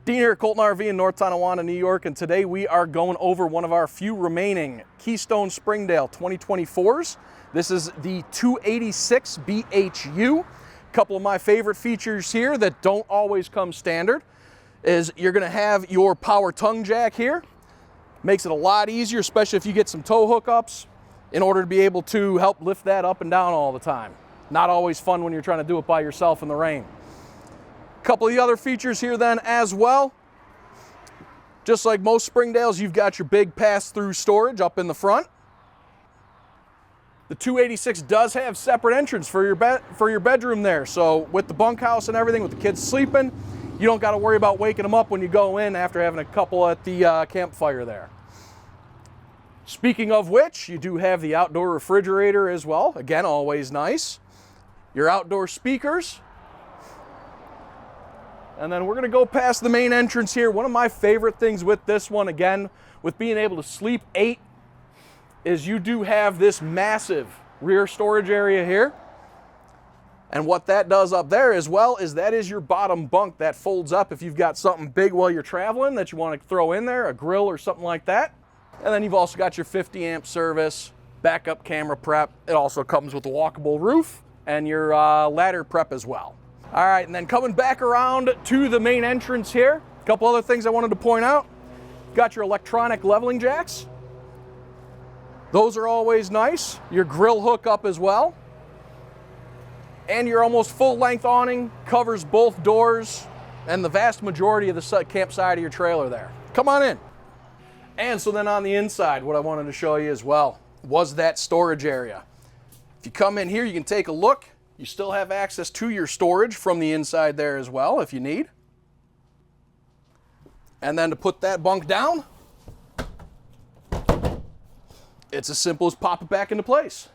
Dean here at Colton RV in North Tonawanda, New York, and today we are going over one of our few remaining Keystone Springdale 2024s. This is the 286BHU. A couple of my favorite features here that don't always come standard is you're going to have your power tongue jack here. Makes it a lot easier, especially if you get some tow hookups, in order to be able to help lift that up and down all the time. Not always fun when you're trying to do it by yourself in the rain. Couple of the other features here then as well. Just like most Springdales, you've got your big pass-through storage up in the front. The 286 does have separate entrance for your bedroom there. So with the bunkhouse and everything, with the kids sleeping, you don't got to worry about waking them up when you go in after having a couple at the campfire there. Speaking of which, you do have the outdoor refrigerator as well. Again, always nice. Your outdoor speakers. And then we're going to go past the main entrance here. One of my favorite things with this one, again, with being able to sleep 8, is you do have this massive rear storage area here. And what that does up there as well is that is your bottom bunk that folds up if you've got something big while you're traveling that you want to throw in there, a grill or something like that. And then you've also got your 50 amp service, backup camera prep. It also comes with a walkable roof and your ladder prep as well. All right, and then coming back around to the main entrance here, a couple other things I wanted to point out. Got your electronic leveling jacks. Those are always nice. Your grill hookup as well. And your almost full-length awning covers both doors and the vast majority of the campsite of your trailer there. Come on in. And so then on the inside, what I wanted to show you as well was that storage area. If you come in here, you can take a look. You still have access to your storage from the inside there as well if you need. And then to put that bunk down, it's as simple as pop it back into place.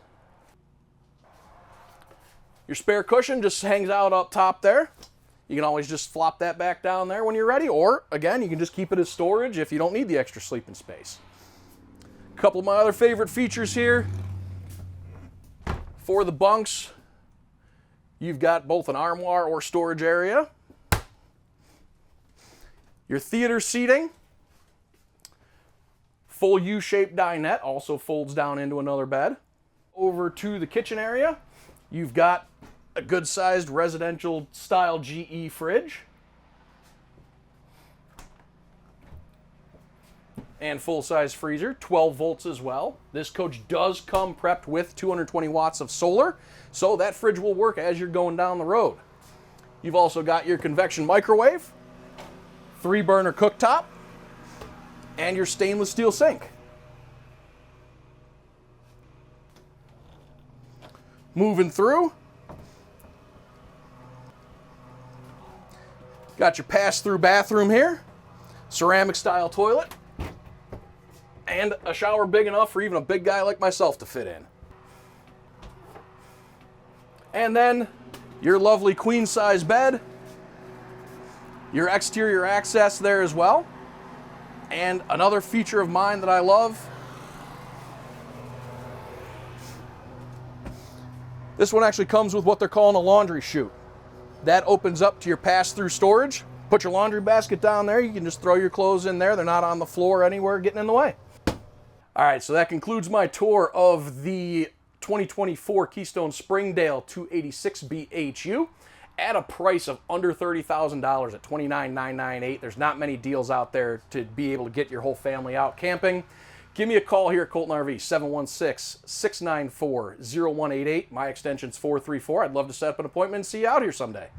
Your spare cushion just hangs out up top there. You can always just flop that back down there when you're ready, or again, you can just keep it as storage if you don't need the extra sleeping space. A couple of my other favorite features here. For the bunks, you've got both an armoire or storage area. Your theater seating, full U-shaped dinette, also folds down into another bed. Over to the kitchen area, you've got a good-sized residential style GE fridge. And full-size freezer, 12 volts as well. This coach does come prepped with 220 watts of solar, so that fridge will work as you're going down the road. You've also got your convection microwave, 3-burner cooktop, and your stainless steel sink. Moving through, got your pass-through bathroom here, ceramic style toilet, and a shower big enough for even a big guy like myself to fit in. And then your lovely queen size bed, your exterior access there as well. And another feature of mine that I love, this one actually comes with what they're calling a laundry chute. That opens up to your pass-through storage. Put your laundry basket down there. You can just throw your clothes in there. They're not on the floor anywhere getting in the way. All right, so that concludes my tour of the 2024 Keystone Springdale 286BHU at a price of under $30,000 at $29,998. There's not many deals out there to be able to get your whole family out camping. Give me a call here at Colton RV, 716-694-0188. My extension's 434. I'd love to set up an appointment and see you out here someday.